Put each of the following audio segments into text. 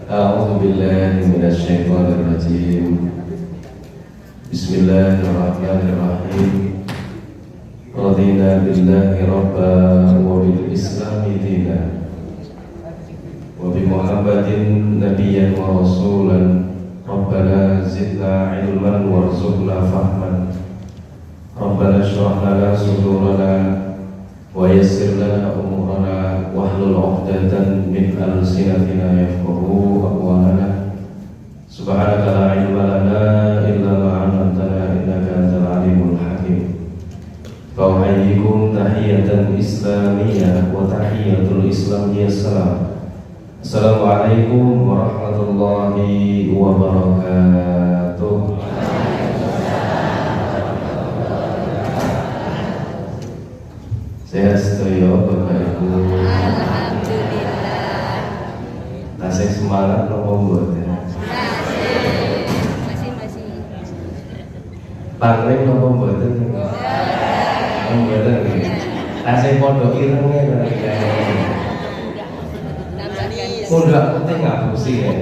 A'udzu billahi minasyaitonir rajim. Bismillahirrahmanirrahim. Radina billahi rabban wa bil islami dinan wa bi Muhammadin nabiyyan wa rasulan. Rabbana zidna ilman warzuqna fahman. Rabbana shrah lana sudurana wa yassir lana umurana wahlul 'uqdatam min alsinatina yafqahu aqwalana. Subhanaka la ilma lana illa ma 'allamtana innaka antal alimul hakim. Fa uhayyikum tahiyatan islamiyah wa tahiyatul islamiyah salam. Assalamualaikum warahmatullahi wabarakatuh. Sehat sedaya Bapak Ibu. Alhamdulillah. Tasih semangat napa mboten? Masih. Pangling napa mboten? Mboten. Tasih padha irenge kok iki. Pundak putih ngapusi ya.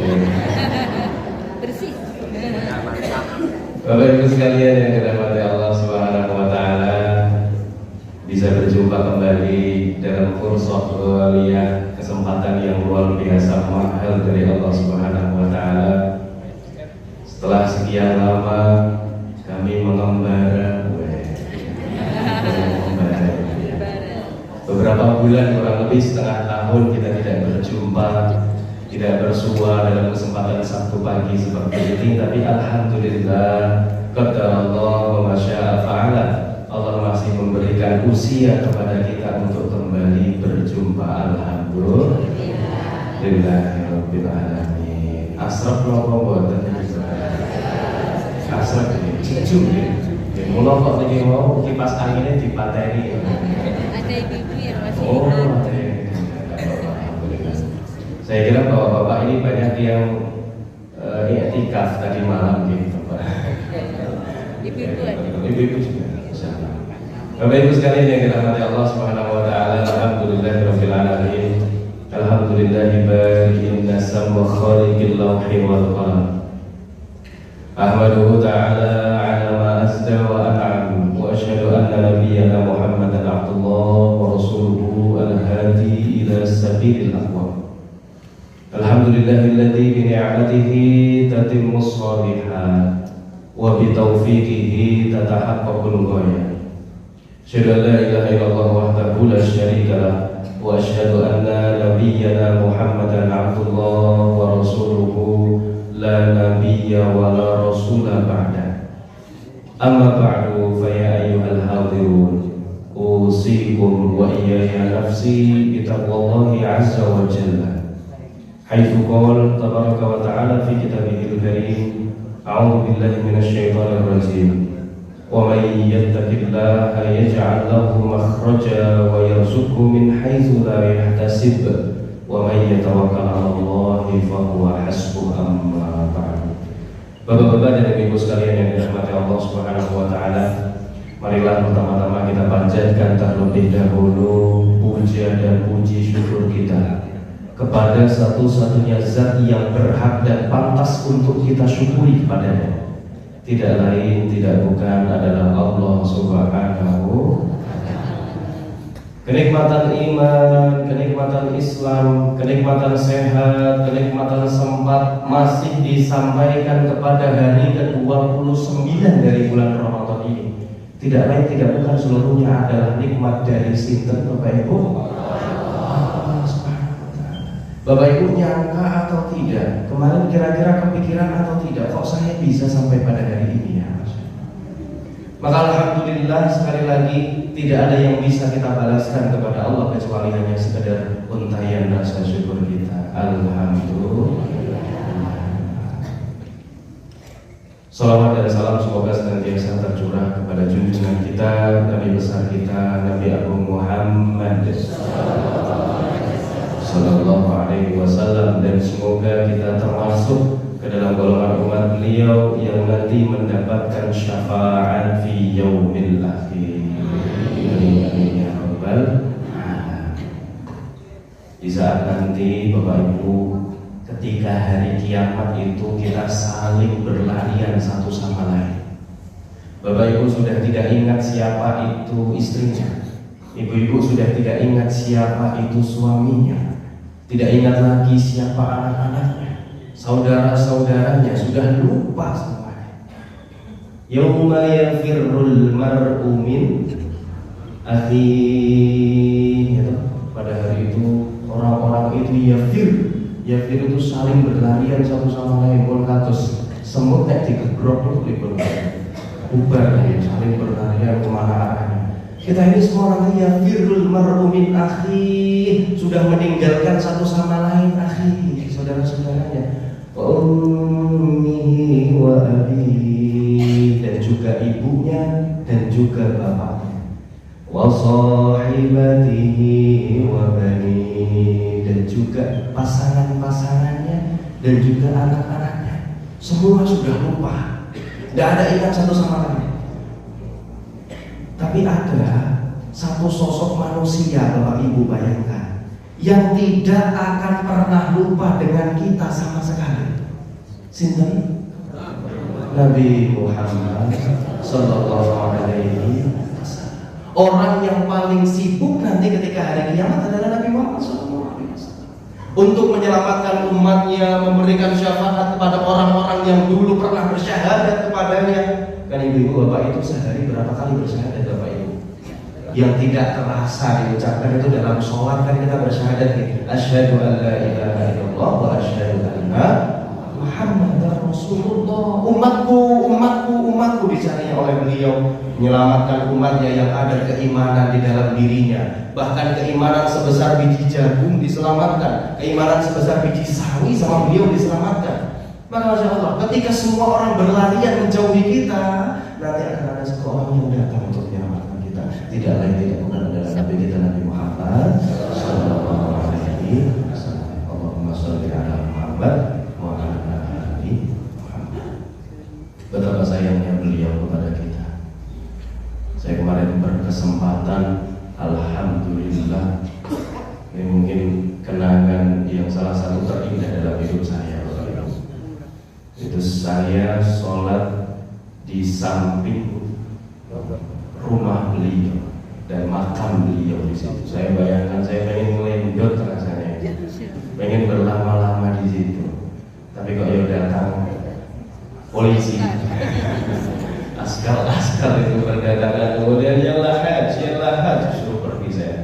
Bersih. Bapak Ibu sekalian yang dirahmati Allah Subhanahu wa taala, bisa berjumpa kembali dalam fursah mulia, kesempatan yang luar biasa mahal dari Allah Subhanahu wa taala. Setelah sekian lama kami mengembara, beberapa bulan, kurang lebih setengah tahun kita tidak berjumpa, tidak bersua dalam kesempatan Sabtu pagi seperti ini. Tapi alhamdulillah, qadarallah wa masya'a fa'ala, Allah masih memberikan usia kepada kita untuk kembali berjumpa. Alhamdulillahirabbil alamin. Asraf napa mboten? Asraf ini jujur ya. Mula kok niki mau kipas anginnya dipateni. Ada ibu-ibu yang masih. Oh, ada. Alhamdulillah. Saya kira bapak-bapak ini banyak yang i'tikaf tadi malam gitu, Pak. Ibu-ibu ada. Ibu-ibu juga. Bapak Ibu sekalian yang dirahmati Allah Subhanahu wa taala, alhamdulillahirabbil alamin. Alhamdulillahi bari'in nasam wa khaliqil lawhi wal qalam. Ahmaduhu ta'ala ala ma asda wa an'am, wa asyhadu anna nabiyyana Muhammadan abdullah wa rasuluhu al-hadi ila sabilil aqwam. Alhamdulillahilladzi bi ni'matihi tatimmus shalihat wa bi taufiqihi tatahaqqaqul ghayat. Asyhadu an la ilaha illallah wahdahu la syarika lah, wa asyhadu anna nabiyyana Muhammadan abdullah wa rasuluhu la nabiyya wa la rasula ba'da. Amma ba'du, fa ya ayyuhal hadirun, usikum wa iyaya nafsi bitaqwallahi azza wa jalla. Haitsu qala tabaraka wa ta'ala fi kitabihil karim, a'udzu billahi minasyaitonir rajim. Wa may yattaqillaha yaj'al lahu makhraja wa yarzuqhu min haitsu la yahtasib. Wa may yatawakkal 'ala Allahi fa huwa hasbuh. Amma ba'du. Bapak-bapak dan ibu sekalian yang dirahmati Allah Subhanahu wa taala, marilah pertama-tama kita panjatkan terlebih dahulu puja dan puji syukur kita kepada satu-satunya zat yang berhak dan pantas untuk kita syukuri kepadanya. Tidak lain, tidak bukan adalah Allah Subhanahu. Kenikmatan iman, kenikmatan Islam, kenikmatan sehat, kenikmatan sempat masih disampaikan kepada hari ke-29 dari bulan Ramadan ini. Tidak lain, tidak bukan seluruhnya adalah nikmat dari sinten Bapak Ibu. Bapak Ibu nyangka atau tidak? Kemarin kira-kira kepikiran atau tidak? Kok saya bisa sampai pada hari ini ya? Maka alhamdulillah, sekali lagi tidak ada yang bisa kita balaskan kepada Allah kecuali hanya sekedar untayan rasa syukur kita. Alhamdulillah. Salawat dan salam semoga senantiasa tercurah kepada junjungan kita, Nabi besar kita, Nabi Agung Muhammad Sallallahu Alaihi Wasallam, dan semoga kita termasuk ke dalam golongan umat beliau yang nanti mendapatkan syafaat fi yaumil akhir. Amin ya rabbal alamin. Di saat nanti Bapak Ibu ketika hari kiamat itu kita saling berlarian satu sama lain. Bapak Ibu sudah tidak ingat siapa itu istrinya, ibu-ibu sudah tidak ingat siapa itu suaminya, tidak ingat lagi siapa anak-anaknya, saudara-saudaranya, sudah lupa semuanya. Yauma yafirrul mar'u min akhihi, pada hari itu orang-orang itu yafir itu saling berlarian satu sama lain. Pun kados semut nek digebrok itu bubar ya, saling berlarian kemana arahnya. Kita ini semua orang yafirul mar'u min akhihi, sudah meninggalkan satu sama lain, akhi, saudara-saudaranya, wa ummihi wa abihi, dan juga ibunya dan juga bapaknya, wa sahibatihi wa banihi, dan juga pasangan-pasangannya dan juga anak-anaknya. Semua sudah lupa, tidak ada ingat satu sama lain. Tapi ada satu sosok manusia, Bapak Ibu bayangkan, yang tidak akan pernah lupa dengan kita sama sekali. Sinten? Nabi Muhammad Sallallahu Alaihi Wasallam. Orang yang paling sibuk nanti ketika hari kiamat adalah Nabi Muhammad Sallallahu Alaihi Wasallam, untuk menyelamatkan umatnya, memberikan syafaat kepada orang-orang yang dulu pernah bersyahadat kepadanya. Kan ibu-ibu bapak itu sehari berapa kali bersyahadat Bapak Ibu? Yang tidak terasa diucapkan itu dalam sholat, kan kita bersyahadat gitu, asyhadu an la ilaha illallah wa asyhadu anna Muhammadar Rasulullah. Umatku dicarinya oleh beliau, menyelamatkan umatnya yang ada keimanan di dalam dirinya. Bahkan keimanan sebesar biji jagung diselamatkan, keimanan sebesar biji sawi sama beliau diselamatkan. Maka Masya Allah, ketika semua orang berlarian menjauhi kita, nanti akan ada seorang yang datang untuk menyelamatkan kita. Tidak lain tidak bukan adalah Nabi kita, Nabi Muhammad Sallallahu Alaihi Wasallam. Allahumma sholli ala Muhammad wa ala ali Muhammad. Betapa sayangnya beliau kepada kita. Saya kemarin berkesempatan, alhamdulillah, ini mungkin kenangan yang salah satu terindah dalam hidup saya. Itu saya sholat di samping rumah beliau dan makam beliau di situ. Saya bayangkan saya pengen ngelendot rasanya, pengen berlama-lama di situ. Tapi kok ya datang polisi, askar itu berdatangan, kemudian yang lahat, suruh pergi saya.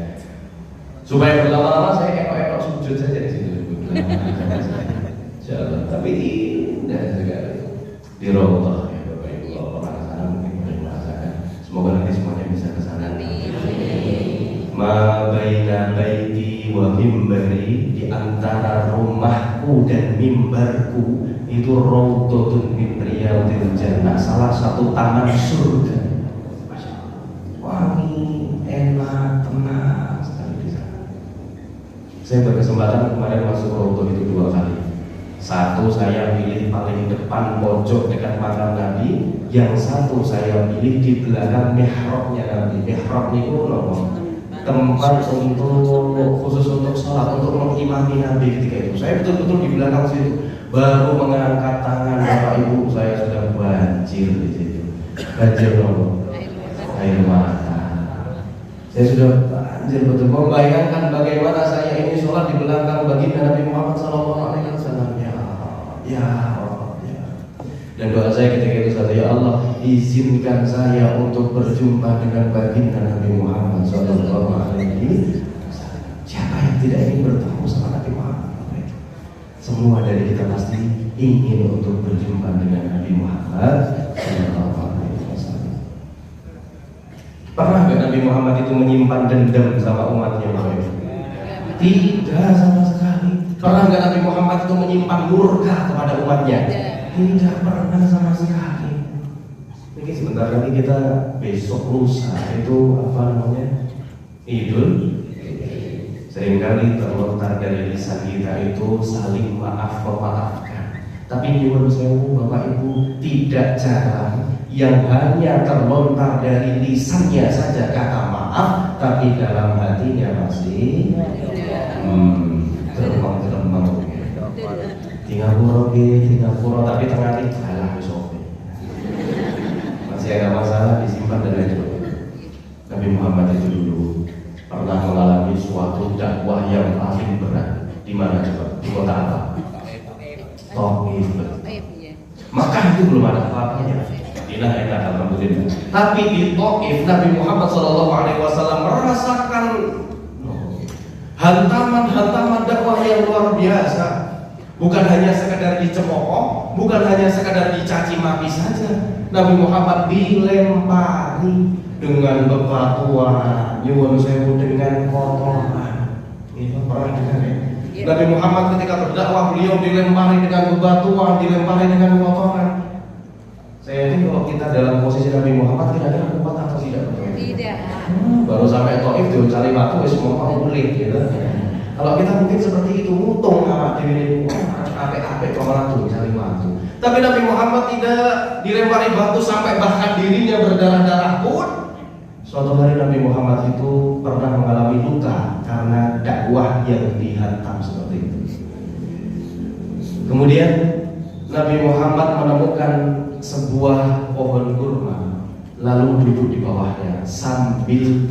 Supaya berlama-lama saya ekor sujud saja di situ. Insyaallah. Tapi indah sekali di Raudhah ya Bapak Ibu. Kalau pernah ke sana mungkin boleh merasakan. Semoga nanti semuanya bisa ke sana. Ma baina baiti wa mimbari, di antara rumahku dan mimbarku itu raudhatun min riyadil jannah, salah satu taman surga. Masya Allah, wangi, enak, tenang sekali di sana. Saya berkesempatan kemarin masuk raudhah itu 2 kali. Satu saya pilih paling depan pojok dekat makam Nabi, yang satu saya pilih di belakang mihrabnya Nabi. Mihrab itu tempat untuk khusus untuk sholat, untuk mengimami Nabi ketika itu. Saya betul-betul di belakang situ. Baru mengangkat tangan Bapak Ibu, saya sudah banjir di situ. Banjir air mata. Saya sudah banjir betul. Membayangkan bagaimana saya ini sholat di belakang baginda Nabi Muhammad SAW. Ya Allah, ya. Dan doa saya ketika itu saja, ya Allah, izinkan saya untuk berjumpa dengan baginda Nabi Muhammad Sallallahu Alaihi Wasallam. Siapa yang tidak ingin bertemu sama Nabi Muhammad? Semua dari kita pasti ingin untuk berjumpa dengan Nabi Muhammad Sallallahu Alaihi Wasallam. Pernah nggak Nabi Muhammad itu menyimpan dendam sama umatnya? Tidak sama sekali. Pernah nggak Nabi Muhammad itu menyimpan murka kepada umatnya? Tidak pernah sama sekali. Ini sebentar lagi kita besok lusa itu apa namanya? Idul. Seringkali terlontar dari lisan kita itu saling maaf memaafkan. Tapi nyuwun sewu Bapak Ibu, tidak jarang yang hanya terlontar dari lisannya saja kata maaf, tapi dalam hatinya masih teremang-teremang. Singapura, tapi tengah ini kalah wis oke. Masih ada masalah disimpan dan lain sebagainya. Nabi Muhammad itu dulu pernah mengalami suatu dakwah yang paling berat. Di mana coba? Di kota apa? Taif. Makkah itu belum ada apa-apanya. Inilah enak alhamdulillah. Tapi di Taif Nabi Muhammad SAW merasakan hantaman dakwah yang luar biasa. Bukan hanya sekadar dicemooh, bukan hanya sekadar dicaci maki saja. Nabi Muhammad dilempari dengan bebatuan, nyuwun sewu dengan kotoran. Itu pernah dengar ya? Nabi Muhammad ketika berdakwah beliau dilempari dengan bebatuan, dilempari dengan kotoran. Saya yakin kalau kita dalam posisi Nabi Muhammad kira-kira kuat atau tidak? Tidak. Baru sampai Taif tuh cari batu wis mau ulik gitu. Kalau kita mungkin seperti itu, untung sama diri apik-apik malah tuh cari batu. Tapi Nabi Muhammad tidak dilempari batu sampai bahkan dirinya berdarah-darah pun. Suatu hari Nabi Muhammad itu pernah mengalami luka karena dakwah yang dihantam seperti itu. Kemudian Nabi Muhammad menemukan sebuah pohon kurma, lalu duduk di bawahnya sambil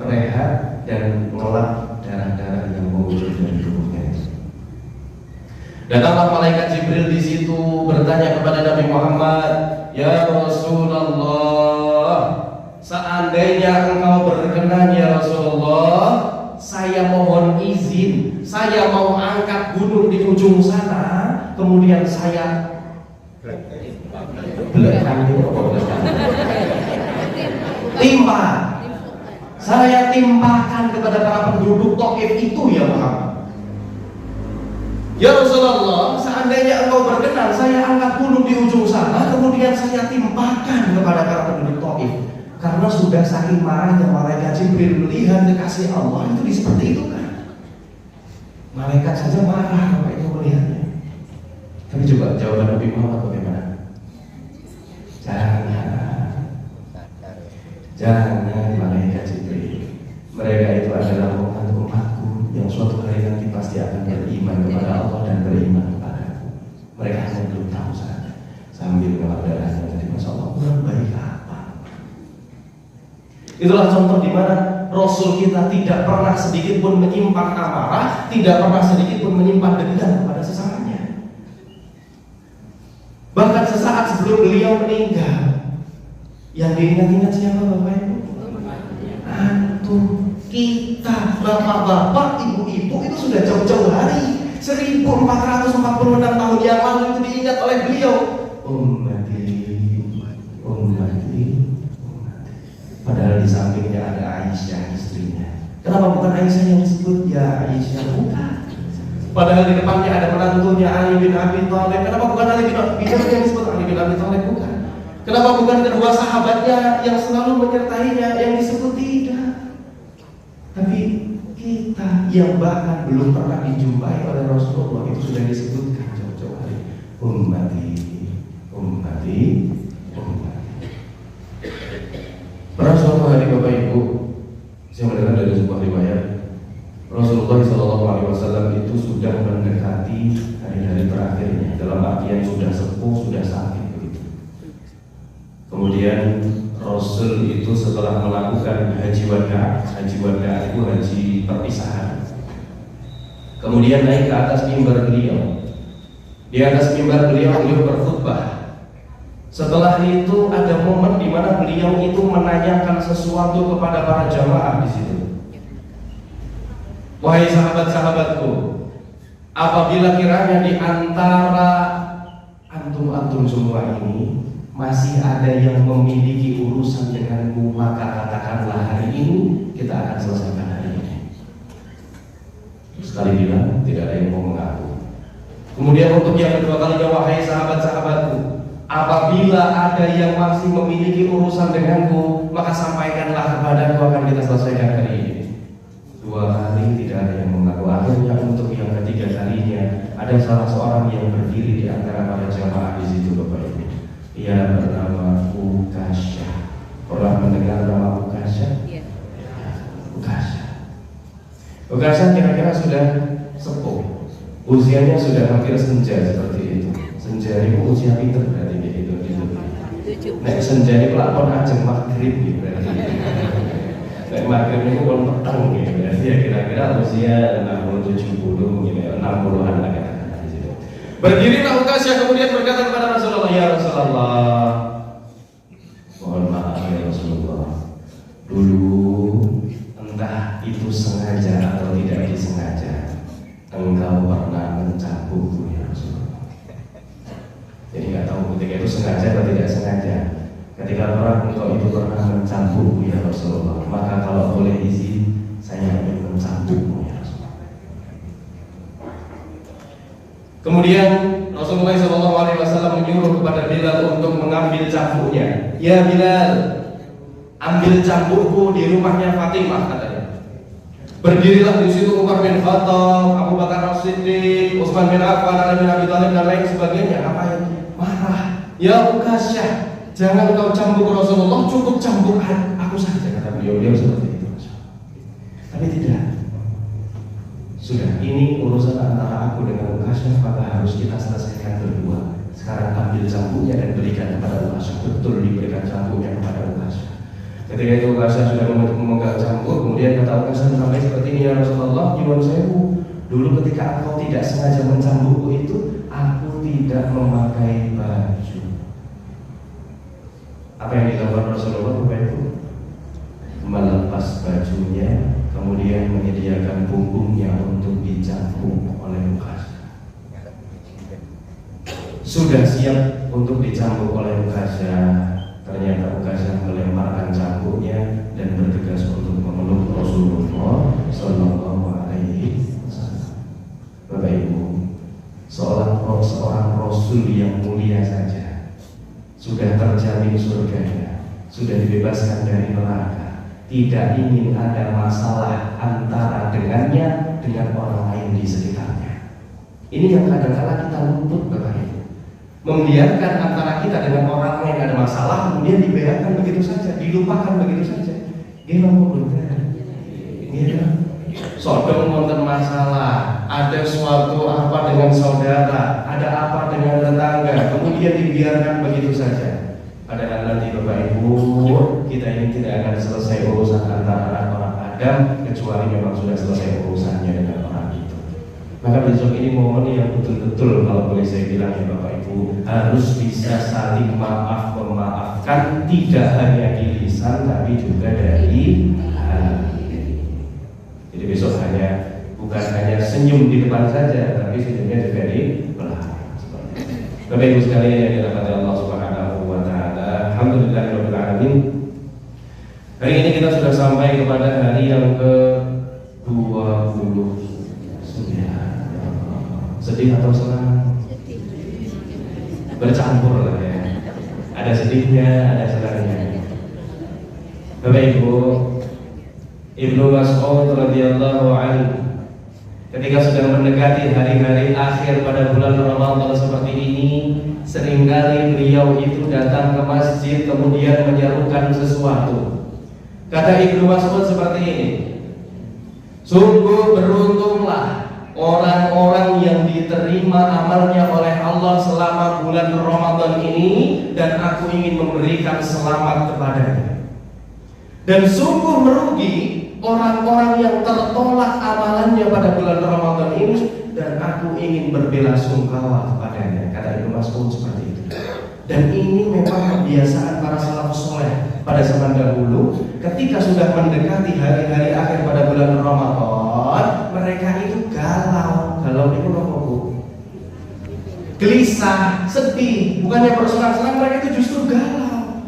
rehat dan ngelap darah-darah yang mengucur dari tubuhnya. Datanglah malaikat Jibril di situ bertanya kepada Nabi Muhammad, "Ya Rasulullah, seandainya engkau berkenan ya Rasulullah, saya mohon izin, saya mau angkat gunung di ujung sana, kemudian saya timpa. Saya timpakan kepada para penduduk Taif itu ya Muhammad. Ya Rasulullah, seandainya engkau berkenan, saya angkat gunung di ujung sana, kemudian saya timpakan kepada para penduduk Taif. Karena sudah saking marahnya malaikat Jibril melihat kekasih Allah itu seperti itu kan. Malaikat saja marah kalau itu melihatnya. Tapi coba jawaban Nabi Muhammad bagaimana? Jangan malaikat Jibril. Mereka itu adalah umatku yang suatu hari nanti pasti akan beriman kepada Allah dan beriman kepadaku. Mereka hanya belum tahu saja. Sambil ngelap darahnya tadi, masya Allah, kurang baik apa? Itulah contoh di mana Rasul kita tidak pernah sedikit pun menyimpan amarah, tidak pernah sedikit pun menyimpan dendam kepada sesamanya. Bahkan sesaat sebelum beliau meninggal, yang diingat-ingat siapa Bapak Ibu? Antum, kita, bapak-bapak, ibu-ibu itu sudah jauh-jauh hari 1446 tahun yang lalu itu diingat oleh beliau. Ummati. Padahal di sampingnya ada Aisyah istrinya. Kenapa bukan Aisyah yang disebut? Ya Aisyah bukan. Padahal di depannya ada menantunya Ali bin Abi Thalib. Kenapa bukan Ali bin Abi Thalib yang disebut Ali bin Abi Thalib? Bukan. Kenapa bukan kedua sahabatnya yang selalu menyertainya yang disebut? Tidak. Tapi kita yang bahkan belum pernah dijumpai oleh Rasulullah itu sudah disebutkan jauh-jauh hari. Ummati. Pernah suatu hari Bapak Ibu, saya mendengar dari sebuah riwayat, Rasulullah SAW itu sudah mendekati hari-hari terakhirnya, dalam artian sudah sepuh, sudah sakit begitu. Kemudian Rasul itu setelah melakukan haji wada itu haji perpisahan. Kemudian naik ke atas mimbar beliau. Di atas mimbar beliau berkhutbah. Setelah itu ada momen di mana beliau itu menanyakan sesuatu kepada para jamaah di situ. Wahai sahabat-sahabatku, apabila kiranya di antara antum semua ini masih ada yang memiliki urusan denganmu, maka katakanlah hari ini kita akan selesaikan hari ini. Sekali bilang tidak ada yang mau mengaku. Kemudian untuk yang kedua kalinya, wahai sahabat-sahabatku, apabila ada yang masih memiliki urusan denganku, maka sampaikanlah kepadaku, akan kita selesaikan hari ini. Dua kali tidak ada yang mengaku. Akhirnya untuk yang ketiga kalinya ada salah seorang yang berdiri di antara para jamaah di situ Bapak Ibu. Ia bernama Ukasyah. Pernah mendengar nama Ukasyah? Iya. Ukasyah kira-kira sudah sepuh. Usianya sudah hampir senja seperti itu. Senja itu usia pinter berarti gitu. Nek senja itu pelakon ajeng maghrib gitu berarti. Nek maghrib itu pun petang gitu berarti ya kira-kira usia 60-70 gitu, 60-an lah kata-kata di situ. Berdirilah Ukasyah kemudian berkata kepada Rasulullah, ya Rasulullah, mohon maaf ya Rasulullah, dulu entah itu sengaja atau tidak disengaja engkau pernah mencambukku ya Rasulullah. Jadi nggak tahu ketika itu sengaja atau tidak sengaja. Ketika orang engkau itu pernah mencambukku ya Rasulullah, maka kalau boleh izin saya ingin mencambukmu ya Rasulullah. Kemudian Rasulullah SAW menyuruh kepada Bilal untuk mengambil cambuknya. Ya Bilal, ambil cambukku di rumahnya Fatimah katanya. Berdirilah di situ Umar bin Khattab, Abu Bakar As-Siddiq, Utsman bin Affan, Ali bin Abi Thalib dan lain sebagainya. Apa yang marah? Ya Ukasyah, jangan kau cambuk Rasulullah, cukup cambuk aku saja kata beliau seperti itu. Tapi tidak. Sudah, ini urusan antara aku dengan Ukasyah, maka harus kita selesaikan berdua. Sekarang ambil cambuknya dan berikan kepada Ukasyah. Betul diberikan cambuknya kepada Ukasyah. Ketika itu Ukasyah sudah memegang cambuk, kemudian kata Ukasyah sampai seperti ini, ya Rasulullah, nyuwun sewu. Dulu ketika engkau tidak sengaja mencambukku itu, aku tidak memakai baju. Apa yang dilakukan Rasulullah itu? Melepas bajunya, kemudian menyediakan punggungnya untuk dicambuk oleh Ukasyah. Sudah siap untuk dicambuk oleh Ukasyah. Ternyata Ukasyah melemparkan cambuknya dan bergegas untuk memeluk Rasulullah Sallallahu Alaihi Wasallam. Bapak Ibu, seorang Rasul yang mulia saja sudah terjamin surganya, sudah dibebaskan dari neraka, tidak ingin ada masalah antara dengannya dengan orang lain di sekitarnya. Ini yang kadang-kadang kita luput, Bapak Ibu. Membiarkan antara kita dengan orang lain ada masalah, kemudian dibiarkan begitu saja, dilupakan begitu saja. Gimana benar? Gimana? Sodom wonten masalah, ada suatu apa dengan saudara, ada apa dengan tetangga, kemudian dibiarkan begitu saja. Padahal nanti Bapak Ibu, kita ini tidak akan selesai urusan antara orang Adam kecuali memang sudah selesai urusannya dengan orang itu. Maka besok ini momen yang betul-betul kalau boleh saya bilang ya Bapak Ibu, harus bisa saling maaf memaafkan, tidak hanya di lisan tapi juga dari hati. Jadi besok bukan hanya senyum di depan saja, tapi senyumnya juga di belakang. Bapak Ibu sekalian yang dirahmati Allah Subhanahu wa taala, alhamdulillahirabbil alamin. Hari ini kita sudah sampai kepada hari yang ke-29. Sedih atau senang? Bercampur lah ya. Ada sedihnya, ada senangnya. Bapak Ibu, Ibnu Mas'ud radhiyallahu anhu ketika sedang mendekati hari-hari akhir pada bulan Ramadan seperti ini, seringkali beliau itu datang ke masjid kemudian menyerukan sesuatu. Kata Ibnu Mas'ud seperti ini, sungguh beruntunglah orang-orang yang diterima amalnya oleh Allah selama bulan Ramadan ini, dan aku ingin memberikan selamat kepadanya. Dan sungguh merugi orang-orang yang tertolak amalannya pada bulan Ramadan ini, dan aku ingin berbelasungkawa kepadanya. Kata Ibnu Mas'ud seperti itu. Dan ini memang kebiasaan para salafus saleh pada zaman dahulu. Ketika sudah mendekati hari-hari akhir pada bulan Ramadan, mereka itu galau itu apa Bu? Gelisah, sedih, bukannya bersenang-senang, mereka itu justru galau.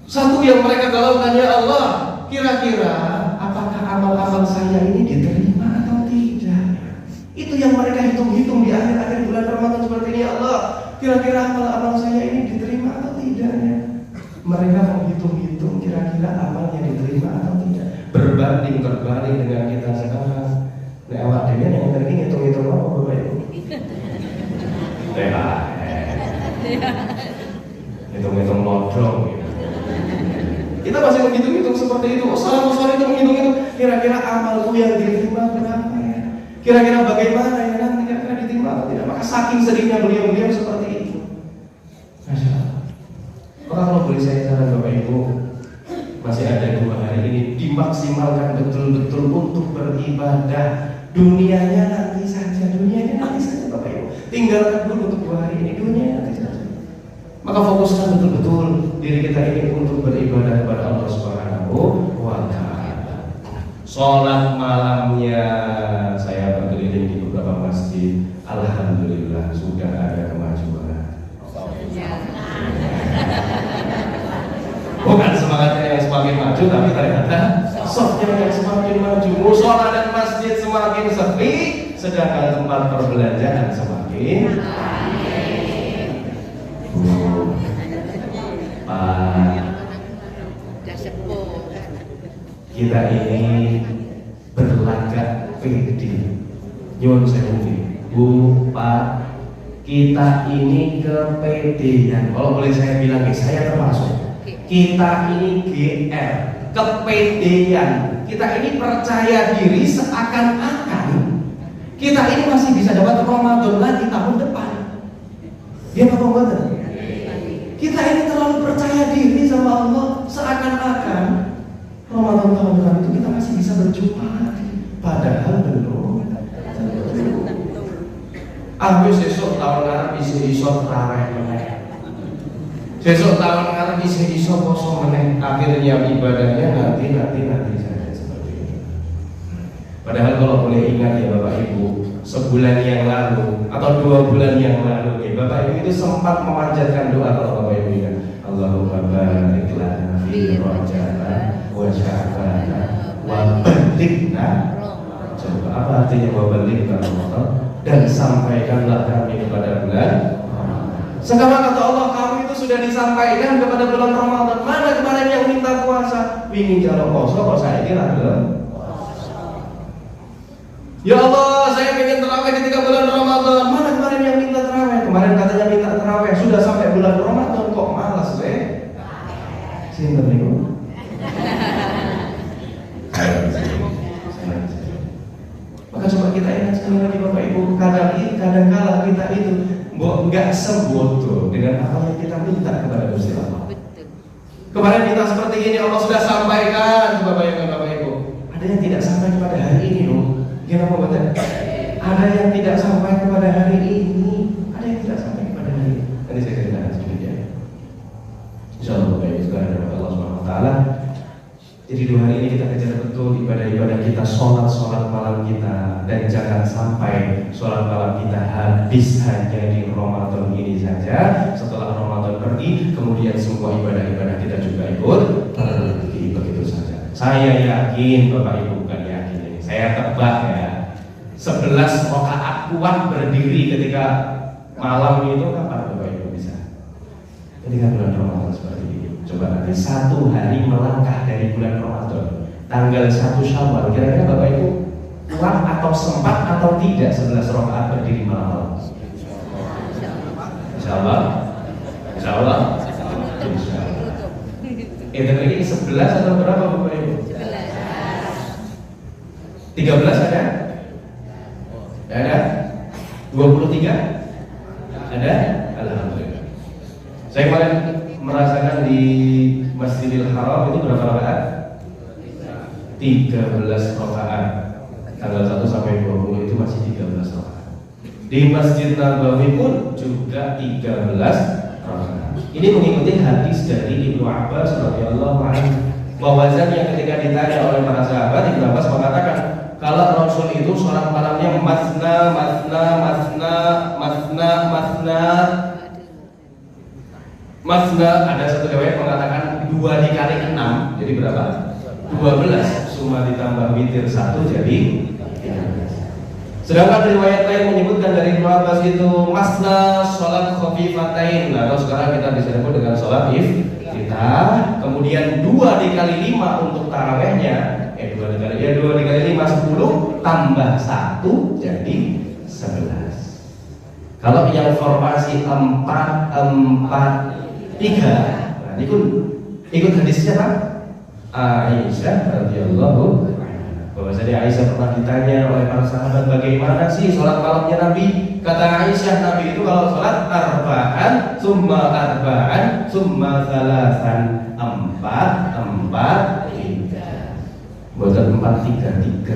Satu yang mereka galaukan, ya Allah, kira-kira apakah amal-amal saya ini diterima atau tidak? Itu yang mereka hitung-hitung di akhir-akhir bulan Ramadan seperti ini, ya Allah, kira-kira amal-amal saya ini diterima atau tidak ya? Mereka menghitung-hitung kira-kira amalnya diterima atau tidak. Berbanding terbalik dengan kita sekarang. Nek awak dhewe yang tadi ngitung-ngitung apa Bapak Ibu? Hitung-hitung modal gitu. Kita masih menghitung-hitung seperti itu. Salah itu menghitung-hitung kira-kira amalku yang diterima berapa ya? Kira-kira bagaimana ya nanti kira-kira diterima Maka saking sedihnya beliau seperti itu. Masya Allah. Maka kalau boleh saya saran Bapak Ibu, masih ada 2 hari ini, dimaksimalkan betul-betul untuk beribadah. Dunianya nanti saja Bapak Ibu. Tinggalkan dulu untuk 2 hari ini, dunia nanti saja. Maka fokuskan betul-betul diri kita ini untuk beribadah kepada Allah Subhanahu wa Ta'ala. Sholat malamnya saya berkeliling di beberapa masjid, alhamdulillah sudah ada kemajuan. Bukan semangatnya yang semakin maju, tapi ternyata softnya yang semakin maju. Musola dan masjid semakin sepi, sedangkan tempat perbelanjaan semakin kita ini berlagak pede. Nyuwun sewu Bu, Pak, kita ini kepedean. Kalau boleh saya bilang, saya termasuk. Kita ini GR, kepedean. Kita ini percaya diri seakan-akan kita ini masih bisa dapat Ramadan lagi tahun depan. Dia apa betul? Kita ini terlalu percaya diri sama Allah, seakan-akan Ramadan tahun depan itu kita masih bisa berjumpa lagi. Padahal belum. Besok tahun ngarep iso tarawih meneh. Besok tahun ngarep iso poso meneh. Akhirnya ibadahnya nanti saja seperti itu. Padahal kalau boleh ingat ya Bapak Ibu, sebulan yang lalu atau 2 bulan yang lalu ya Bapak Ibu itu sempat memanjatkan doa. Kalau Bapak Ibu ingat, Allahumma barik lana fi Rajab wa Sya'ban wa balighna. Coba apa artinya wa balighna Ramadan? Dan sampaikanlah kami kepada bulan. Sekarang kata Allah, kamu itu sudah disampaikan kepada bulan Ramadan. Mana kemarin yang minta puasa? Wingi jalo poso kok saya kira belum. Ya Allah, saya ingin terawih ketika bulan Ramadan. Mana kemarin yang minta terawih? Kemarin katanya minta terawih, sudah sampai bulan Ramadan kok malas deh. Sinten niku? Maka coba kita ingat sekali lagi Bapak Ibu, kadang-kala kita itu nggak sebodoh dengan apa yang kita minta kepada Gusti Allah. Kemarin kita seperti ini, Allah sudah sampaikan. Coba bayangkan Bapak Ibu, ada yang tidak sampai kepada hari ini loh. Gimana betul? Ada yang tidak sampai kepada hari ini, ada yang tidak sampai kepada hari ini. Nanti saya ceritakan sedikit ya. Insyaallah Bapak Ibu sekarang dari Allah Subhanahu Wa Taala. Jadi 2 hari ini kita kejar betul ibadah-ibadah kita, sholat malam kita, dan jangan sampai sholat malam kita habis hanya di Ramadan ini saja. Setelah Ramadan pergi, kemudian semua ibadah-ibadah kita juga ikut pergi begitu saja. Saya yakin Bapak Ibu bukan yakin ini, saya tebak ya, 11 rakaat kuat berdiri ketika malam itu kapan Bapak Ibu bisa? Ketika bulan Ramadan seperti ini. Coba nanti 1 hari melangkah dari bulan Ramadan, tanggal 1 Syawal, kira-kira Bapak Ibu kuat atau sempat atau tidak 11 rakaat berdiri malam? Insyaallah. Itu lagi 11 atau berapa Bapak Ibu? 13 ada? Ada? 23? Ada? Alhamdulillah. Saya kemarin merasakan di Masjidil Haram itu berapa rakaat? 13 rakaat. Tanggal 1 sampai 20 itu masih 13 rakaat. Di Masjid Nabawi pun juga 13 rakaat. Ini mengikuti hadis dari Ibnu Abbas radhiyallahu anhu, bahwasanya ketika ditanya oleh para sahabat, Ibnu Abbas mengatakan kalau Rasul itu sholat malamnya masna. Masna, ada satu riwayat mengatakan 2 dikali 6, jadi berapa? 12, suma ditambah witir 1 jadi 13. Sedangkan riwayat lain menyebutkan dari Ibnu Abbas itu masna sholat khafifatain. Nah, atau sekarang kita bisa sebut dengan sholat iftitah. Kemudian 2 dikali 5 untuk tarawehnya. 2 dikali 5 10 tambah 1 jadi 11. Kalau yang formasi 4 3, nah, ikut hadisnya kan Aisyah radhiyallahu anha. Bahwasanya Aisyah pernah ditanya oleh para sahabat, bagaimana sih sholat malamnya Nabi? Kata Aisyah, Nabi itu kalau sholat arba'an, summa salasan, empat, tiga. Bukan 4-3-3.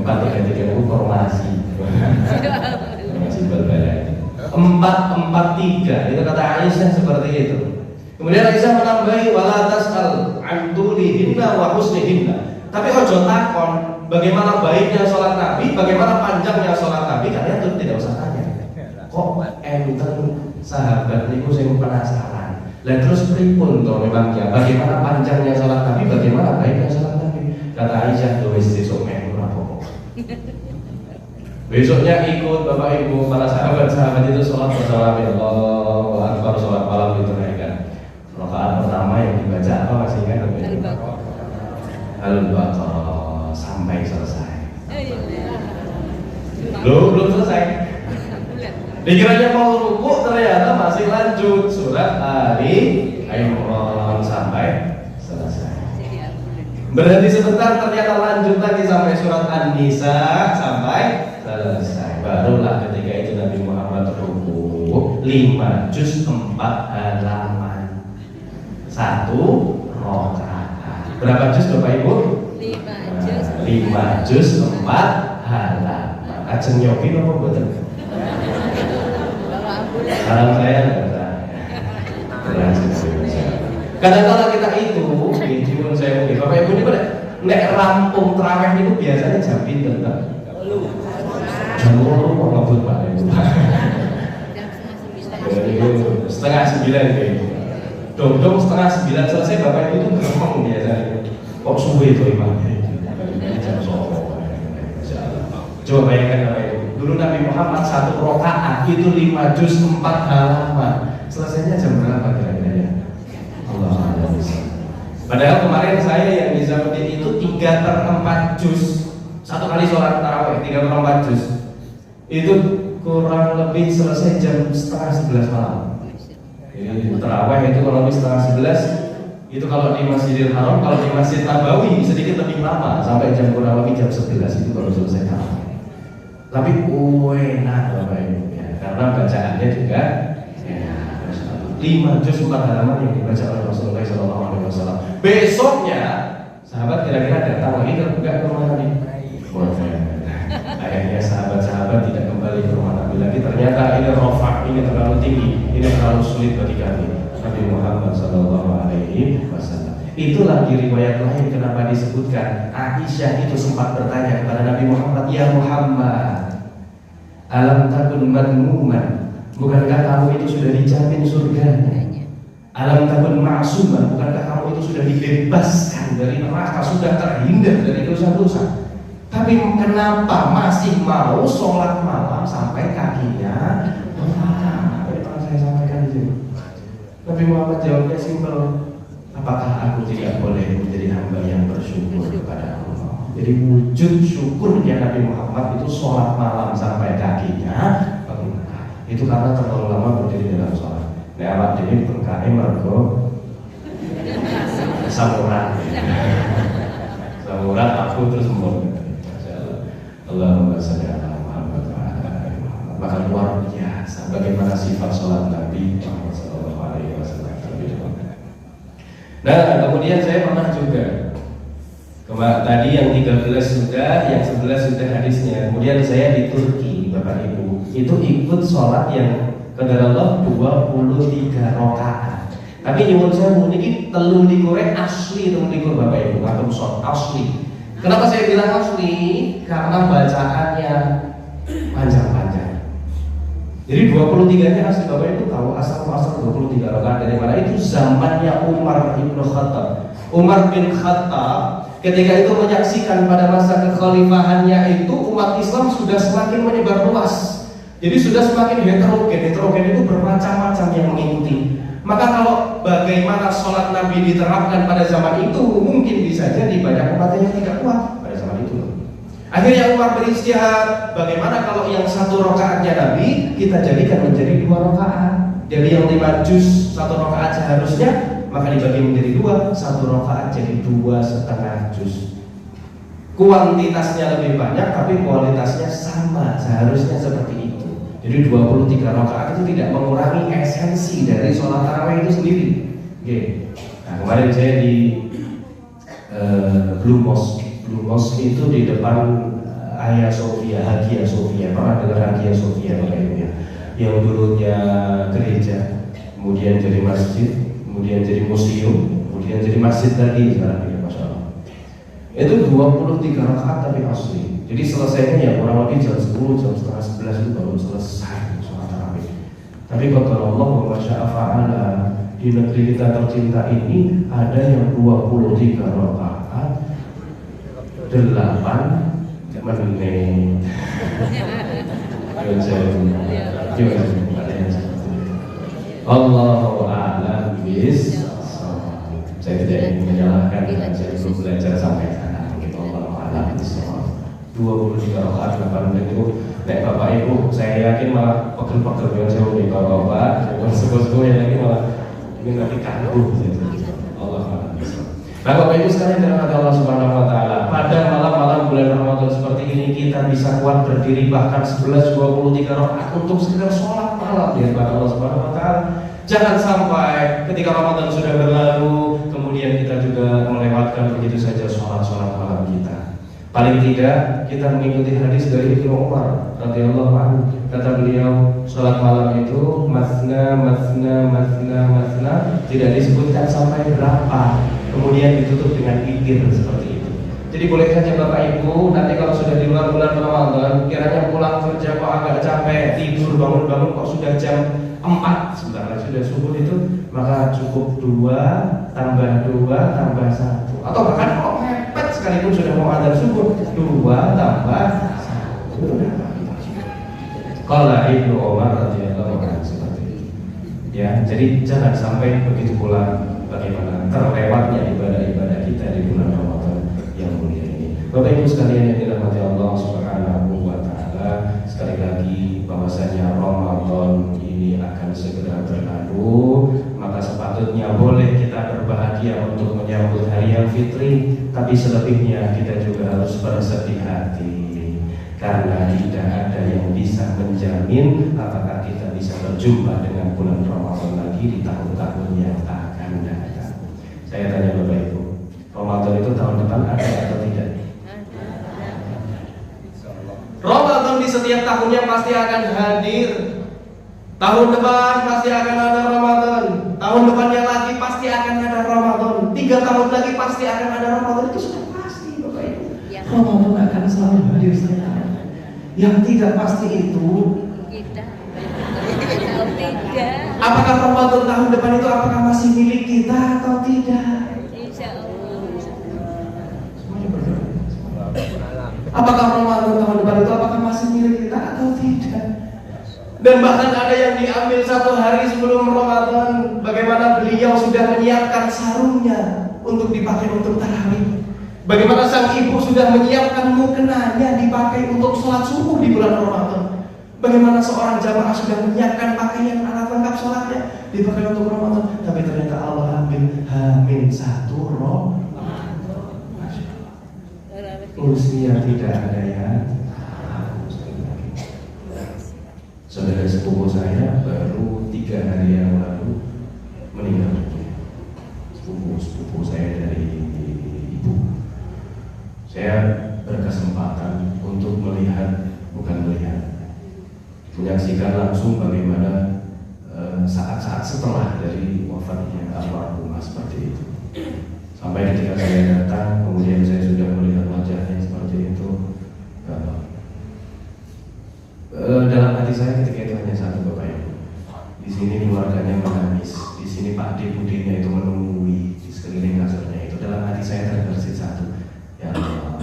4-3-3 itu formasi. Masih berbeda. 4-4-3 itu kata Aisyah seperti itu. Kemudian Aisyah menambahi wala tas'al an tulihinna wa husnihinna. Tapi ojo takon bagaimana baiknya sholat Nabi, bagaimana panjangnya sholat Nabi, kalian tuh tidak usah tanya. Kok enten sahabat niku sing penasaran. Lah terus pripun to memangnya bagaimana panjangnya sholat Nabi, bagaimana baiknya sholat Nabi? Kata Aisyah, wis sesuk melu ora apa-apa. Besoknya ikut Bapak Ibu para sahabat-sahabat itu sholat bersama Allahu Akbar, sholat malam ditunaikan. Rakaat pertama yang dibaca apa masih ingat? Al-Baqarah sampai selesai. Belum selesai. Dikiranya mau rukuk, ternyata masih lanjut surat Ali Imran sampai selesai. Berhenti sebentar, ternyata lanjut lagi sampai surat An-Nisa sampai selesai. Barulah ketika itu Nabi Muhammad rukuk 5 juz 4 halaman, 1 rakaat. Berapa juz Bapak Ibu? 5 juz 4 halaman. Ajeng nyobi apa mboten? Salam saya kadang-kadang kita itu nyuwun saya mungkin Bapak Ibu ini pada nek rampung tarawih itu biasanya jam pinten ta? Jam 8 kok ngebut Pak Ibu. Setengah 9 gitu. Dong 8:30 selesai Bapak Ibu itu ngomong biasanya. Kok suwe to imamnya? Jam 9. Coba bayangkan Bapak Ibu. Dulu Nabi Muhammad 1 rakaat itu 5 juz 4 halaman. Selesainya jam berapa kira-kira ya? Allah. Padahal kemarin saya yang di Zamadin itu 3/4 juz. Satu kali sholat tarawih 3/4 juz. Itu kurang lebih selesai jam setengah 11 malam. Jadi tarawih itu kalau lebih setengah 11. Itu kalau di Masjidil Haram, kalau di Masjid Nabawi sedikit lebih lama sampai jam kurang lebih jam 11 itu baru selesai tarawih. Tapi enak Bapak Ibu ya, karena bacaannya juga ya, 5 juz 4 halaman yang dibaca oleh Rasulullah SAW. Besoknya sahabat kira-kira datang lagi enggak ke rumah Nabi? Akhirnya sahabat-sahabat tidak kembali ke rumah Nabi lagi. Ternyata ini rofak, ini terlalu tinggi, ini terlalu sulit bagi kami. Nabi Muhammad SAW. Itulah di riwayat lain kenapa disebutkan Aisyah itu sempat bertanya kepada Nabi Muhammad, ya Muhammad, alam takun madmuman, bukankah kamu itu sudah dijamin surganya? Alam takun ma'suman, bukankah kamu itu sudah dibebaskan dari neraka, sudah terhindar dari dosa-dosa? Tapi kenapa masih mau sholat malam sampai kakinya? Apa saya sampaikan di sini? Nabi Muhammad jawabnya simpel. Apakah aku tidak boleh menjadi hamba yang bersyukur kepada Allah? Jadi wujud syukurnya Nabi Muhammad itu sholat malam sampai kakinya bengkak. Itu karena terlalu lama berdiri dalam sholat. Nah, awak jadi bengkaknya mergo samuran. Samuran aku terus mau. Allahumma sholli ala Muhammad wa ala ali Muhammad. Maka luar biasa bagaimana sifat sholat Nabi Muhammad sallallahu alaihi wasallam. Nah, kemudian saya pernah juga tadi yang 13 sudah, yang 11 sudah hadisnya. Kemudian saya di Turki, Bapak Ibu, itu ikut sholat yang qadarullah 23 rakaat. Tapi nyuwun saya niki telu likure asli, telu likur Bapak Ibu, ngatum sholat asli. Kenapa saya bilang asli? Karena bacaannya panjang-panjang. Jadi 23-nya asli. Bapak Ibu tahu asal-asal 23 rakaat dari mana? Itu zamannya Umar bin Khattab. Umar bin Khattab ketika itu menyaksikan pada masa kekhalifahannya itu umat Islam sudah semakin menyebar luas. Jadi sudah semakin heterogen. Heterogen itu bermacam-macam yang mengikuti. Maka kalau bagaimana sholat Nabi diterapkan pada zaman itu, mungkin bisa jadi banyak umat yang tidak kuat pada zaman itu. Akhirnya Umar beristihad, bagaimana kalau yang 1 rakaatnya Nabi kita jadikan menjadi 2 rakaat. Jadi yang 5 juz 1 rakaat seharusnya, maka dibagi menjadi 2, 1 rakaat jadi 2,5 juz. kuantitasnya lebih banyak tapi kualitasnya sama, seharusnya seperti itu. Jadi 23 rakaat itu tidak mengurangi esensi dari sholat tarawih itu sendiri. Oke. Nah, kemarin saya di Blue Mosque itu di depan Hagia Sophia. Pernah dengar Hagia Sophia ya? Yang dulunya gereja, kemudian jadi masjid, kemudian jadi museum, kemudian jadi masjid lagi sekarang ini, Masya Allah. Itu 23 rakaat tapi asli. Jadi selesainya ya kurang lebih jam 10, jam setengah 11 itu baru selesai sholat tarawih. Tapi kata Allah wa sya'afa'ala, di negeri kita tercinta ini ada yang 23 rakaat 8 menit. Allahu a'lam bis-shawab. Saya tidak ingin menyalahkan, saya belum belajar sampai sana. Mungkin Allahu a'lam bis-shawab. 23 rakaat 8 menit itu, nek bapak ibu, saya yakin malah pegel-pegel dengan saya nih bapak-bapak, sepuh-sepuh yang lagi malah ingin nanti kambuh. Allah a'lam bis-shawab. Nah, Bapak Ibu sekalian dirahmati Allah Subhanahu wa taala, pada malam-malam bulan Ramadan seperti ini kita bisa kuat berdiri bahkan 11 23 rakaat untuk sekedar sholat malam di hadapan Allah Subhanahu wa taala. Jangan sampai ketika Ramadan sudah berlalu kemudian kita juga melewatkan begitu saja sholat malam kita. Paling tidak kita mengikuti hadis dari Ibnu Umar radhiyallahu anhu. Kata beliau, sholat malam itu masna, tidak disebutkan sampai berapa. Kemudian ditutup dengan zikir seperti itu. Jadi boleh saja Bapak Ibu nanti kalau sudah di luar bulan Ramadan, kiranya pulang kerja kok agak capek, tidur bangun-bangun kok sudah jam 4, sebentar lagi sudah subuh itu, maka cukup 2 tambah 2 tambah 1. Atau bahkan kalau mepet sekalipun sudah mau adzan subuh, 2 tambah 1. Qala Ibnu Umar radhiyallahu anhu seperti itu. Ya, jadi jangan sampai begitu pula bagaimana terlewatnya ibadah-ibadah kita di bulan Ramadan yang mulia ini. Bapak Ibu sekalian yang dirahmati Allah Subhanahu wa taala, sekali lagi bahwasanya Ramadan ini akan segera berlalu, maka sepatutnya boleh kita berbahagia untuk menyambut hari yang fitri, tapi selebihnya kita juga harus bersedih hati karena tidak ada yang bisa menjamin apakah kita bisa berjumpa dengan bulan Ramadan lagi di tahun-tahun yang akan datang. Saya tanya Bapak Ibu, Ramadan itu tahun depan ada atau tidak? Ramadan di setiap tahunnya pasti akan hadir. Tahun depan pasti akan ada Ramadan. Tahun depannya lagi pasti akan ada Ramadan. 3 tahun lagi pasti akan ada Ramadan. Itu sudah pasti Bapak Ibu. Ramadan akan selalu hadir setiap tahun. Yang tidak pasti itu Kita tahu tidak. apakah Ramadan tahun depan itu apakah masih milik kita atau tidak? Insya Allah. Semuanya berdoa. Apakah Ramadan tahun depan itu apakah masih milik kita atau tidak? Dan bahkan ada yang diambil 1 hari sebelum Ramadan. Bagaimana beliau sudah menyiapkan sarungnya untuk dipakai untuk tarawih. Bagaimana sang ibu sudah menyiapkan mukenanya dipakai untuk sholat subuh di bulan Ramadan. Bagaimana seorang jamaah sudah menyiapkan pakaian alat lengkap sholatnya dipakai untuk Ramadan. Tapi ternyata Allah ambil H-1 Ramadan. Usia tidak ada ya. Saudara sepupu saya baru 3 hari yang lalu meninggal dunia. Sepupu saya dari ibu. Saya berkesempatan untuk menyaksikan langsung bagaimana saat-saat setelah dari wafatnya almarhumah seperti itu. Sampai ketika saya datang, kemudian saya sudah melihat wajahnya seperti itu. Dalam hati saya ketika itu hanya satu, Bapak Ibu. Di sini keluarganya menangis, di sini Pak D Budinya itu menunggui di sekeliling kasurnya itu. Dalam hati saya terbersit satu, ya Allah,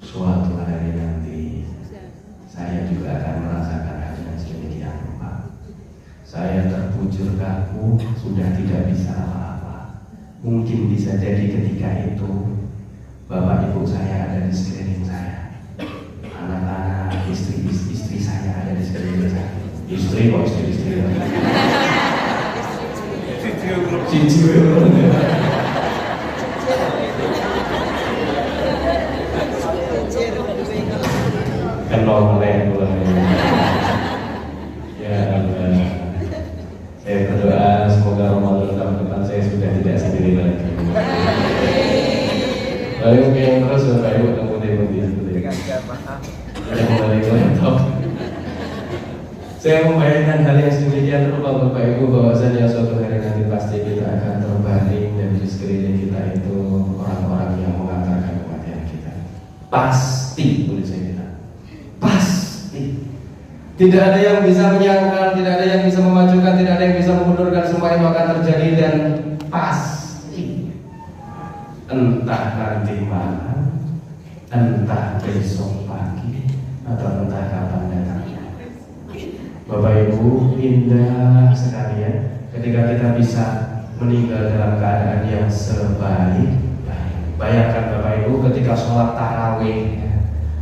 suatu hari nanti saya juga akan merasakan hal yang sedemikian rupa. Saya terbujur kaku, sudah tidak bisa apa-apa. Mungkin bisa jadi ketika itu Bapak Ibu saya ada di sekeliling saya, anak-anak, istri saya ada di sekeliling saya. Istri kok istri Yang kembali ke laptop. Saya membayangkan hal yang sedemikian rupa Bapak Ibu, bahwasanya suatu hari nanti pasti kita akan terbaring dan di sekeliling kita itu orang-orang yang mengantarkan kematian kita. Pasti, boleh saya bilang, pasti. Tidak ada yang bisa menyangkal, tidak ada yang bisa memajukan, tidak ada yang bisa memundurkan, semua itu akan terjadi dan pasti. Entah nanti malam, entah besok pagi, atau entah kapan datangnya. Bapak Ibu, indah sekali ya ketika kita bisa meninggal dalam keadaan yang sebaik. Bayangkan Bapak Ibu ketika sholat tarawih,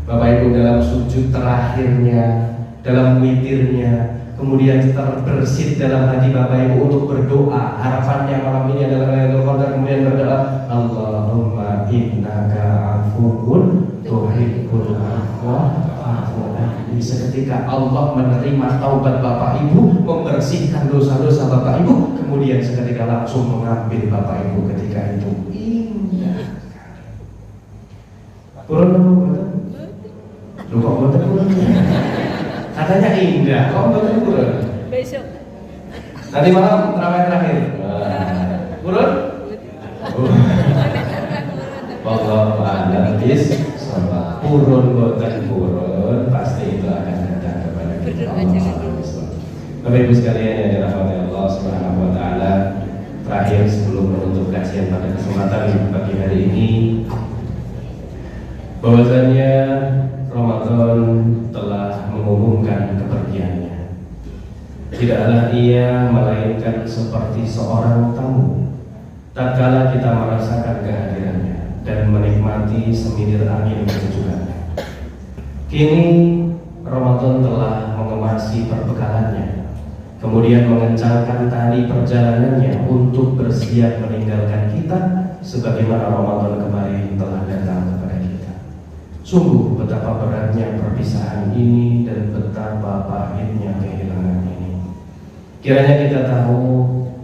Bapak Ibu dalam sujud terakhirnya, dalam witirnya, kemudian terbersit dalam hati Bapak Ibu untuk berdoa. Harapannya malam ini adalah Lailatul Qadar, kemudian berdoa, Allahumma innaka afuwun tuhibbul afwa fa'fu anni. Seketika Allah menerima taubat Bapak Ibu, membersihkan dosa-dosa Bapak Ibu, kemudian seketika langsung mengambil Bapak Ibu ketika itu. Indah. Kurang betul? Lu kok betul? Katanya indah, kok betul? Besok. Nanti malam terawih terakhir. Kurang? Wallahu a'lam bishawab. Purun boten purun, pasti itu akan datang kepada kita. Bapak Ibu sekalian yang dirahmati Allah Subhanahu wa taala, terakhir sebelum menutup kajian pada kesempatan pagi hari ini, bahwasanya Ramadan telah mengumumkan kepergiannya. Tidaklah ia melainkan seperti seorang tamu tatkala kita merasakan kehadirannya dan menikmati seminir angin kesejukannya. Kini Ramadan telah mengemasi perbekalannya, kemudian mengencangkan tali perjalanannya untuk bersiap meninggalkan kita, sebagaimana Ramadan kemarin telah datang kepada kita. Sungguh betapa beratnya perpisahan ini dan betapa pahitnya kehilangan ini. Kiranya kita tahu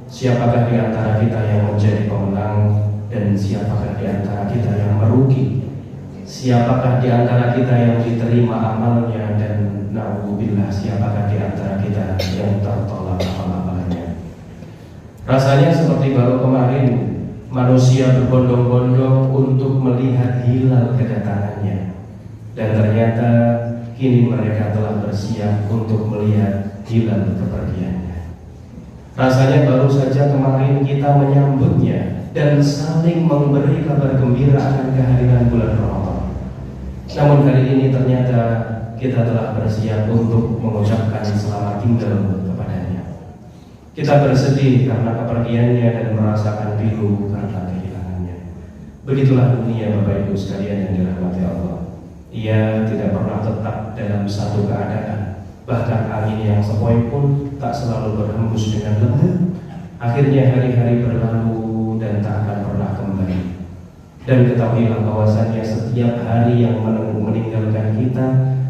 siapakah di antara kita yang menjadi pemenang dan siapakah di antara kita yang merugi. Siapakah di antara kita yang diterima amalnya dan na'udzubillah siapakah di antara kita yang tertolak amal-amalnya. Rasanya seperti baru kemarin manusia berbondong-bondong untuk melihat hilal kedatangannya, dan ternyata kini mereka telah bersiap untuk melihat hilal kepergiannya. Rasanya baru saja kemarin kita menyambutnya dan saling memberi kabar gembira akan kehadiran bulan Ramadan. Namun hari ini ternyata kita telah bersiap untuk mengucapkan selamat tinggal kepadanya. Kita bersedih karena kepergiannya dan merasakan pilu karena kehilangannya. Begitulah dunia Bapak Ibu sekalian yang dirahmati Allah. Ia tidak pernah tetap dalam satu keadaan. Bahkan angin yang sepoi pun tak selalu berhembus dengan lembut. Akhirnya hari-hari berlalu dan tak akan pernah kembali. Dan ketahuilah bahwasannya setiap hari yang meninggalkan kita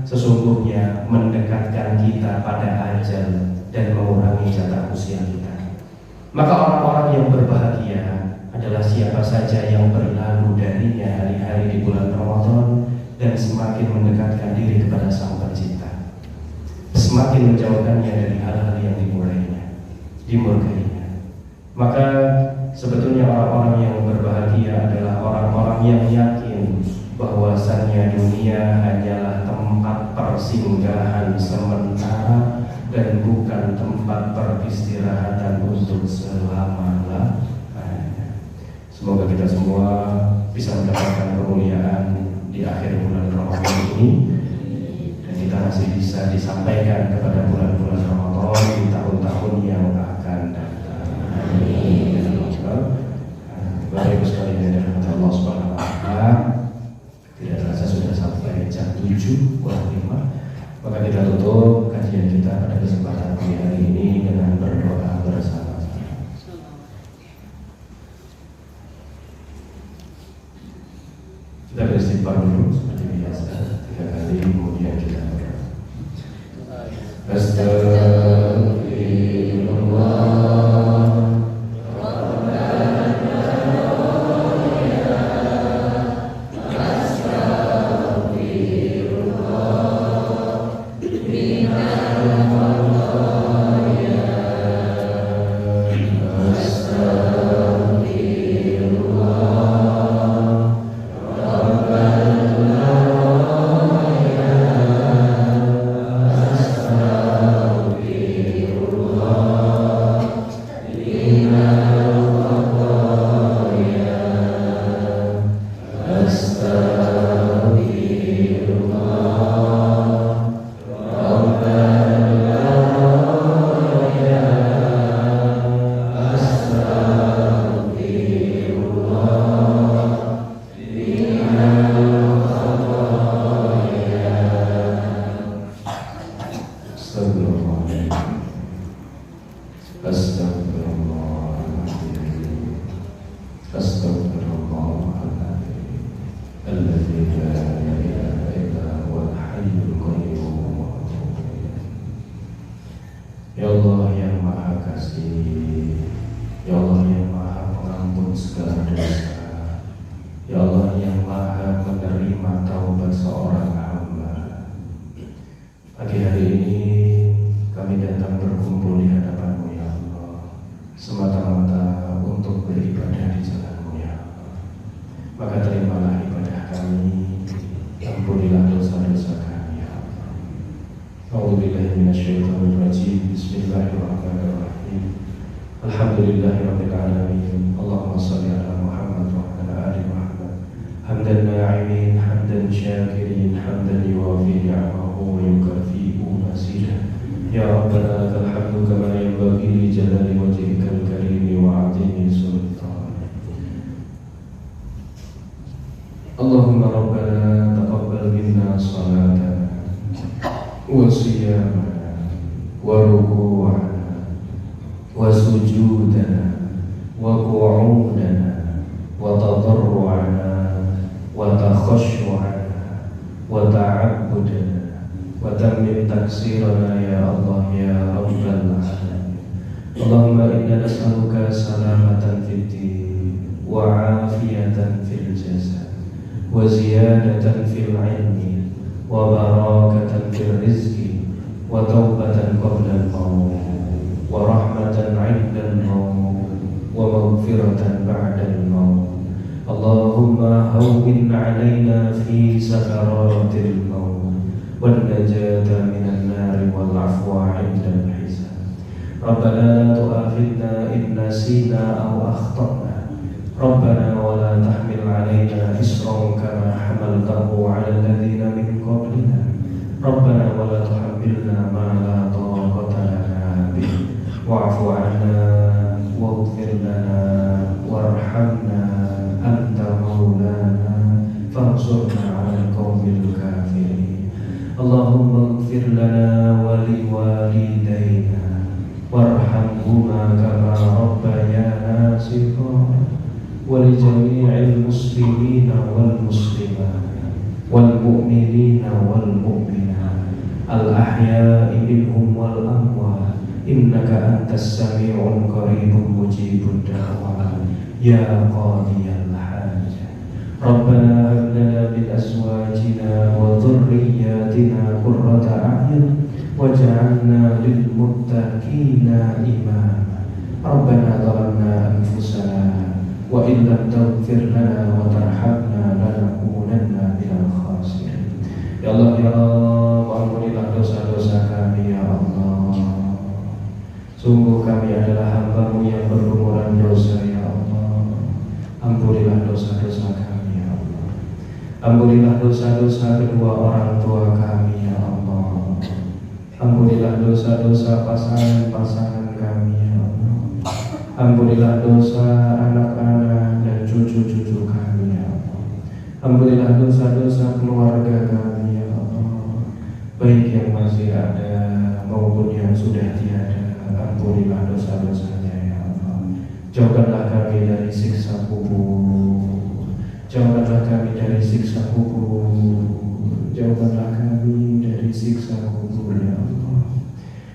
sesungguhnya mendekatkan kita pada ajal dan mengurangi jatah usia kita. Maka orang-orang yang berbahagia adalah siapa saja yang berlalu darinya hari-hari di bulan Ramadan dan semakin mendekatkan diri kepada Sang Pencipta, semakin menjauhkannya dari hal-hal yang dimurkainya. Maka sebetulnya orang-orang yang berbahagia adalah orang-orang yang yakin bahwasannya dunia hanyalah tempat persinggahan sementara dan bukan tempat peristirahatan untuk selama-lamanya. Semoga kita semua bisa mendapatkan kemuliaan di akhir bulan Ramadan ini, dan kita masih bisa disampaikan kepada bulan-bulan Ramadan di tahun-tahun yang akan datang. Amin. Bapak Ibu sekalian yang dirahmati Allah Subhanahu wa taala, tidak terasa sudah sampai jam 7:05. Maka kita tutup kajian kita pada kesempatan pagi hari ini dengan berdoa bersama-sama. Kita beristighfar dulu seperti biasa 3 kali, kemudian kita berdoa. Astagfirullah. minasyaitonirrajim. Bismillahirrahmanirrahim. Alhamdulillahirabbil alamin. Allahumma shalli ala Muhammad wa ala ali Muhammad. Hamdan na'imin, hamdan syakirin, hamdan yuwafi ni'amahu wa yukafi'u mazidah. Ya Rabbana lakal hamdu kama yanbaghi li jalali wajhikal karim wa 'azimi sultanik. Allahumma rabbana taqabbal minna salatana wa siyamana wa ruku'ana wa sujudana wa qu'udana wa tadarru'ana wa takhashu'ana wa ta'abbudana wa tammim taksirana ya Allah ya Rabbal alamin. Allahumma inna nas'aluka salamatan fid din wa 'afiyatan fil jasad wa ziyadatan fil 'ilmi wa barakatan fil rizqi wa taubatan qabla al-maut wa rahmatan 'inda al-maut wa maghfiratan ba'da al-maut. Allahumma hawwin 'alaina fi sakaratil maut wan najata minan nar wal 'afwa 'inda al-hisab. Rabbana la tu'akhidna in nasina aw akhtana. Rabbana wa la tahmil 'alaina isran kama hamaltahu 'ala alladhina min qablina. Rabbana wa la tuhammilna ma la taqata lana bih. Wa'fu 'anna waghfir lana warhamna anta maulana fansurna 'alal qaumil kafirin. Allahumma ighfir lana wa liwalidayna warhamhuma kama rabbayana shighara wa li jami'il muslimina wal muslimat wal mu'minina wal mu'minat al ahya'i minhum wal amwat innaka antas sami'un qaribun mujibud da'wat ya qadiyal hajat. Rabbana hab lana min azwajina wa dhurriyyatina qurrata a'yun waj'alna lil muttaqina imama. Rabbana zalamna anfusana wa in lam taghfir lana wa tarhamna lanakunanna minal khasirin. Ya Allah ya Allah, ampunilah dosa-dosa kami ya Allah. Sungguh kami adalah hamba-Mu yang berlumuran dosa ya Allah. Ampunilah dosa-dosa kami ya Allah. Ampunilah dosa-dosa kedua orang tua kami ya Allah. Ampunilah dosa-dosa pasangan-pasangan kami ya Allah. Ampunilah dosa anak-anak dan cucu-cucu kami ya Allah. Ampunilah dosa-dosa keluarga kami ya Allah, baik yang masih ada maupun yang sudah tiada. Ampunilah dosa-dosanya ya Allah. Jauhkanlah kami dari siksa kubur. Jauhkanlah kami dari siksa kubur. Jauhkanlah kami dari siksa kubur ya Allah.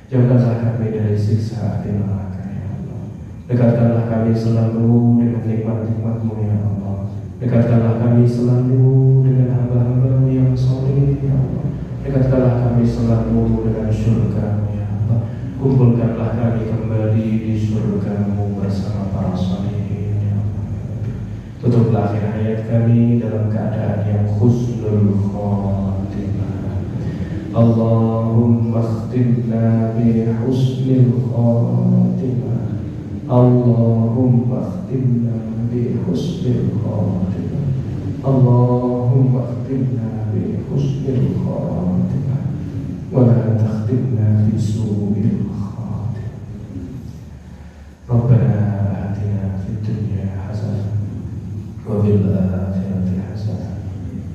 Jauhkanlah kami dari siksa api neraka ya Allah. Dekatkanlah kami selalu dengan nikmat-nikmat-Mu ya Allah. Dekatkanlah kami selalu dengan hamba-hamba-Mu yang saleh ya Allah. Dekatkanlah kami selalu dengan surga-Mu ya Allah. Kumpulkanlah kami kembali di surga-Mu bersama para salihin ya Allah. Tutuplah akhir hayat kami dalam keadaan yang husnul khatimah. Allahumma khtimna bi husnil khatimah. Allahumma khtimna bi husnil khatimah. Allahumma khtimna bi husnil khatimah wa la takhtimna bi su'il khatimah. Rabbana atina fid dunya hasanah wa fil akhirati hasanah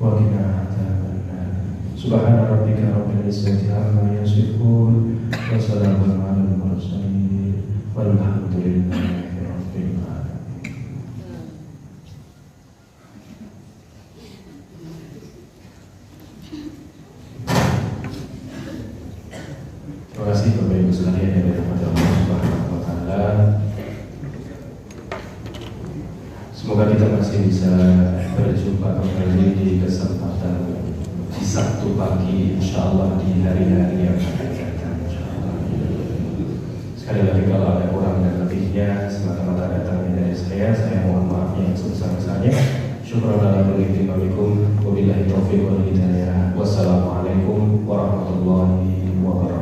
wa qina adzabannar. Subhana rabbika rabbil izzati amma yasifun wa salamun 'alal mursalin walhamdulillahi rabbil alamin. Terima kasih Bapak Ibu sekalian yang dirahmati Allah Subhanahu wa taala. Semoga kita masih bisa berjumpa kembali di kesempatan di Sabtu pagi, insyaallah di hari-hari yang akan datang insyaallah. Sekali lagi kalau ada kurang dan lebihnya semata-mata datangnya dari saya mohon maaf yang sebesar-besarnya. Syukran ala kulli wabillahi taufiq wal hidayah. Wassalamualaikum warahmatullahi wabarakatuh.